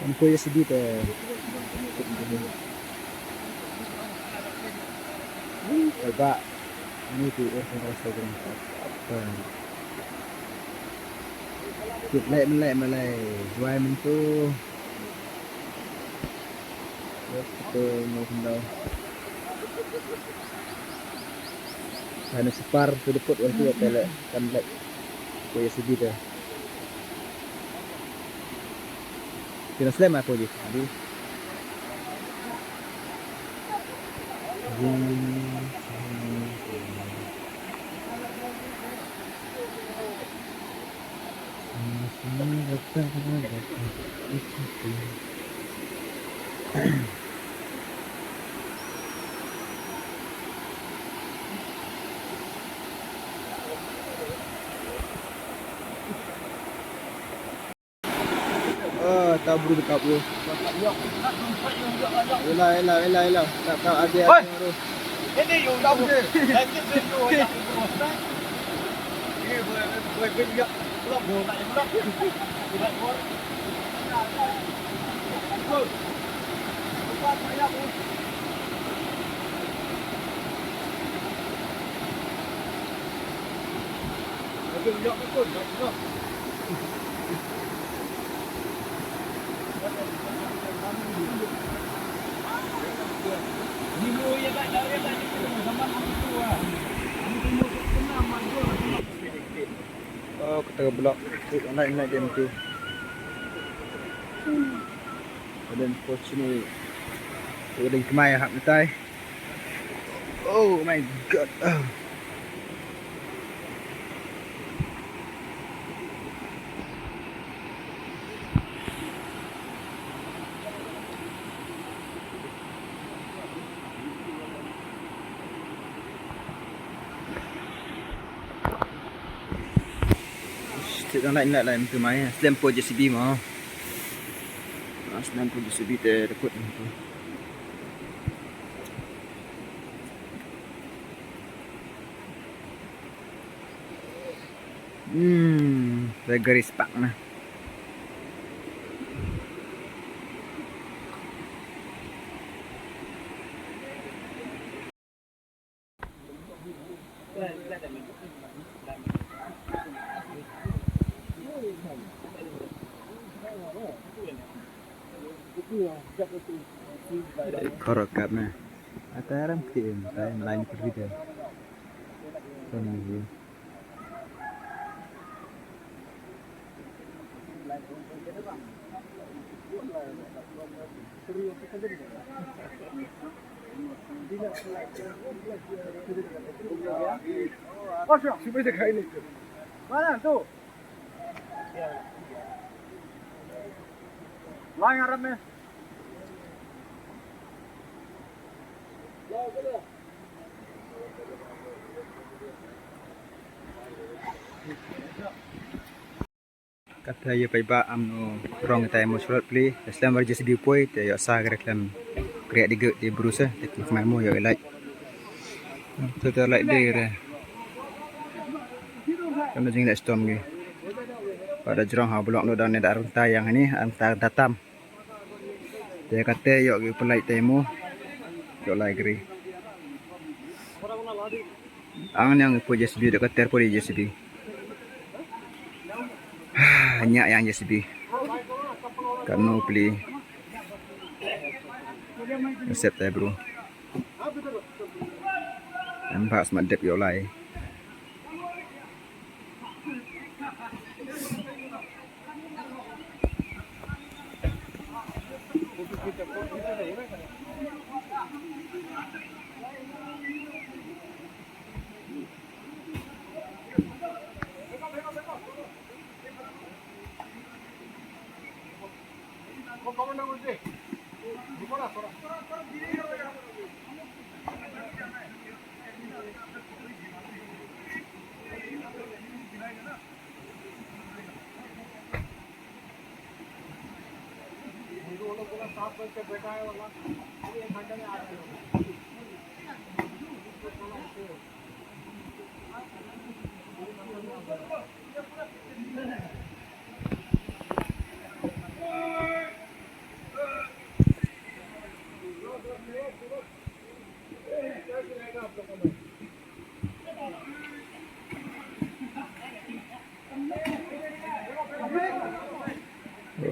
Ang kuya si dito. Coba ini tuh orang Instagram apa? Melek jual mentu. Kita mau hendak. Karena separ tu dapat waktu ya telek kan lek kuya si dito. Kira selama apa je? Jadi oh, tahu buru dekat buru. Elah. Tak tahu ada baru. Ini yung tahu je. Nanti video yang ini boleh video blog tak blog. Tidak boleh. Bukan banyak pun. Video betul, betul. Oh, kita blok naik game tu. Dan coach ni udah kemai hak betai. Oh my god. Kita nak lain tu mai. Selampau JCB mah. Selampau JCB terkut tu. Saya garis pak nah. Korokap nah. Ataram tim, saya melain pergi. Ini. Oh, siapa yang kaya ni? Mana tu? Lain Arab ni. Kata ya paiba amno rong tay mo surat pli Islam warja sidi poi te ya sa reklam kreat diga di berusaha te mo ya like tu tu like dia kena jing nak storm ni pada jerang ha blok no dan dak runtai yang ni antar datam dia kata yo gi pelai temo yo like gri ang yang puja sidi dekat terpoli je sidi banyak yang JCB kamu beli resep saya bro nampak semadep yolai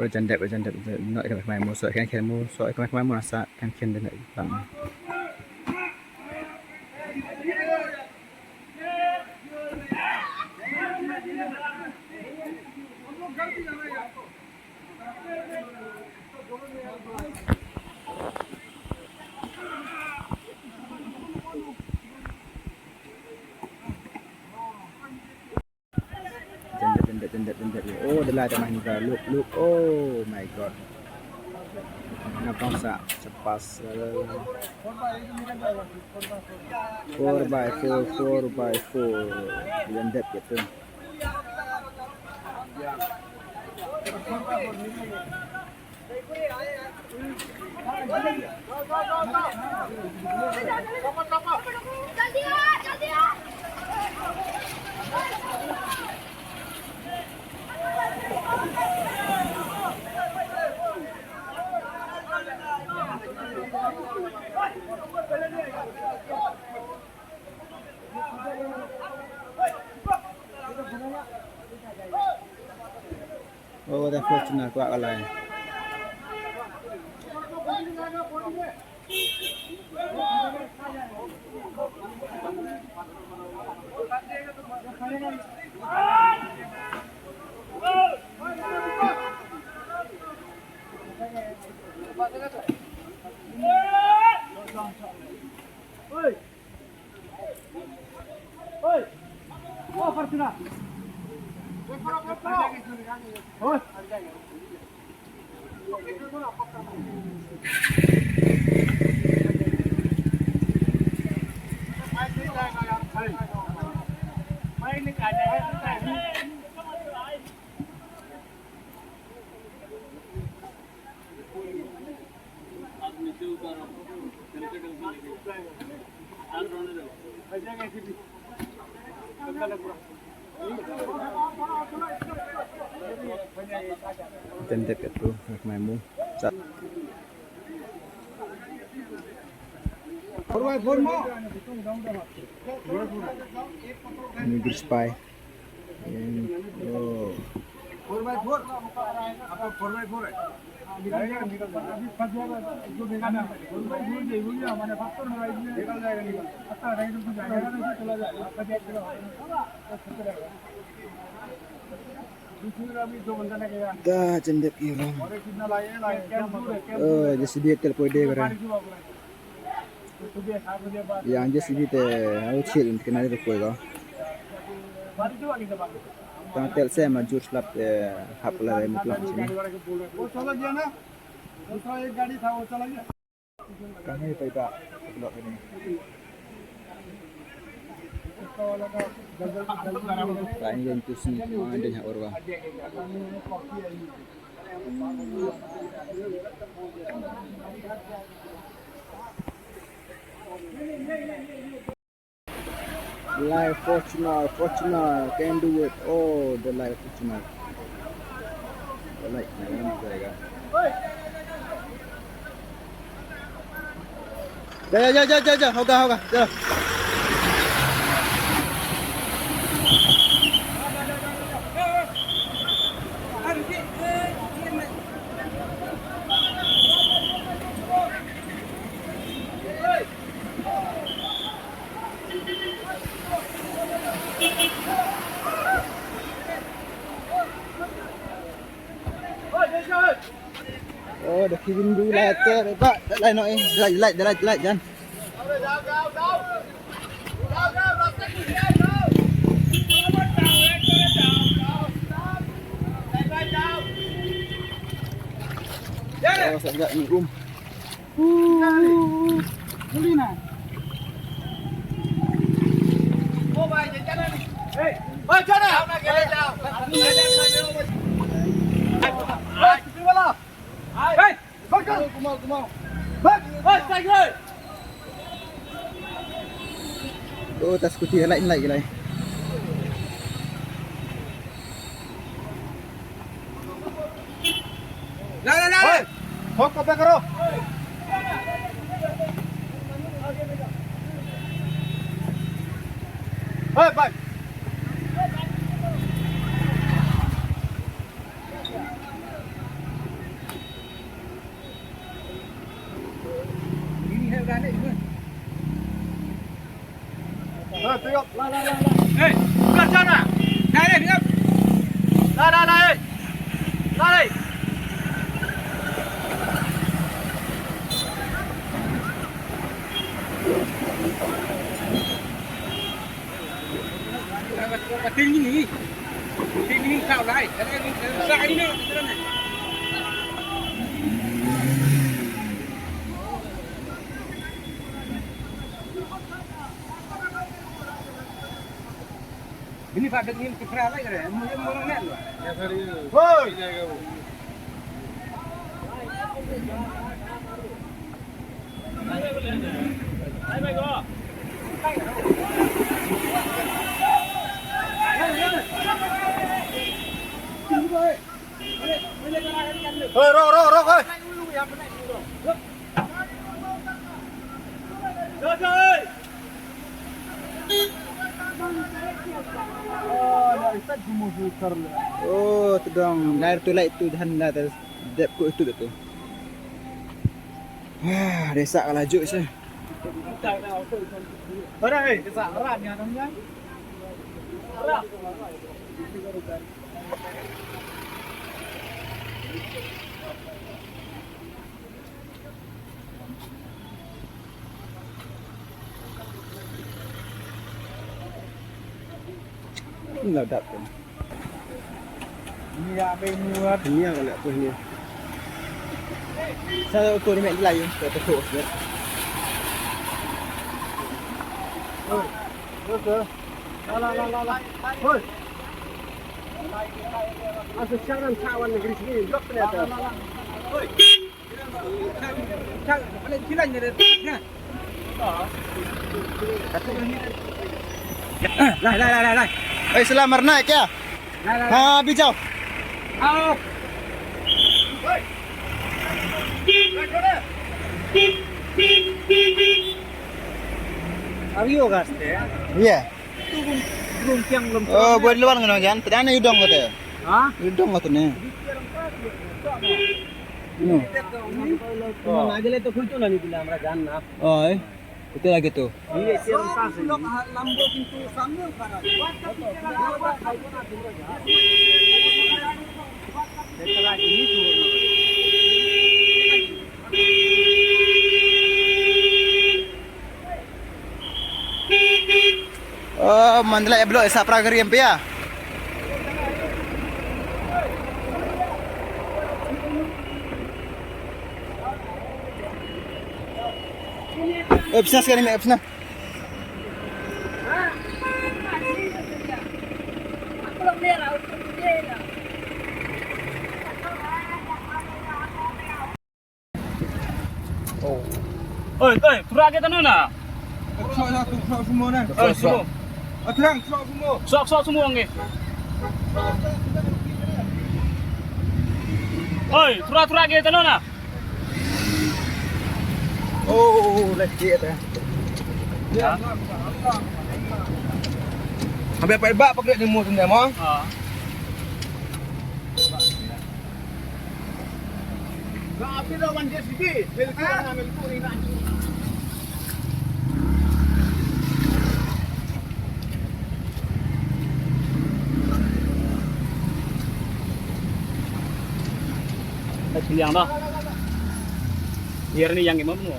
Berjandap nak ikan main musuh ikan musuh ikan main rasa ikan dan bang. Jendek. Oh, adalah ada main look. Oh my god. Nampak sak cepas. 4x4 jendek gitu. Oh, dah Fortuner kuat kalai. Oh, Fortuner. Oh. Jendek itu mainmu. Ini bir spy. Oh. 4x4 apa 4x4 अभी फंस जाएगा जो निकालना है भूल जा मैंने फंक्शन में निकल जाएगा अच्छा राइट में जाएगा ना चला जाएगा दूसरा अभी दो बंदा ने गया Dah jendek hilang. और कितना लाए क्या Oh, jadi dia telepon dia berang. सुबह 7 बजे बाद Yang jadi teh, aku cil kenal dia koi kau. बारिश हुआ कितना बात Tang tel saya maju slap hap lah dari mutlak sini. वो चला गया ना दूसरा एक गाड़ी था वो चला गया Kami pada blok ini. उसका वाला का जंगल Kain yang tu sini ada yang orang. Live Fortuner can do it. Oh, the live Fortuner. The light ini juga. Ja, hoga, ja. Oh, dah kirim dulu lah tu. Pak, dah lain nak light jangan. Oh, saya ni room. जल्दी ना ओ भाई चल ए ओए चल हमरा के ले जाओ ओए किसी वाला ए घुमाओ ओए cycle Oh, tas kuti light gila. ला ठोक कपे करो ओए भाई Hei, bukan sana. Naik, diam. Naik. Naik. Tinggi kau lại, sai đi nữa. Ini Pak dengan kepala lagi ya, mau net loh. Ya serius. Woi. Rok ơi. Oh, tu dong. Air tu light tu dah hendak terus dep ko itu tu. Wah, desak laju sih. Đây, cái dạng rạn nhà nó nhá. Ini lah dak tu. Ini ya benua. Ini yang nak tu ni. Saya tu ni mek lain, tu tu. Lah. Hoi. Asal jangan kawan negeri sini, blok ternyata. Hoi. Cak, boleh kilang ni dah. Lai. Eh, selamat naik ya. Ha, bijau. Ao. Hoi. Ario gaste. Ya. Tu belum tiang belum. Oh, buat luar ngono kan. Pedana udang kata. Ha? Udang kata ni. Oh, agak itu kultur lah ni bila mereka jangan. Oh, itu lagi tu. Ini tiang tas ni. Lambo pintu sambil kan. Setelah ini tu. Oh, mandala ya blok sa pragari empe ya. Bisa sekali mek apps na. Oi, turun ke tanah na? Sok semua ni. Semua. Terang, sok semua. Sok semua nge. Oi, turun ke tanah na? Oh, lagi tu. Ya. Habis apa ibak pakai demo sendiri mo? Ha. Tapi lawan dia sikit. Melku ni nak. Yang dah. Biar ni yang imam semua.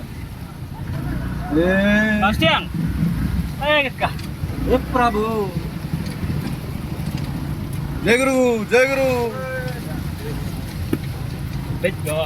Mas Tiang. Kah? Ya Prabu. Jai Guru. Let's go.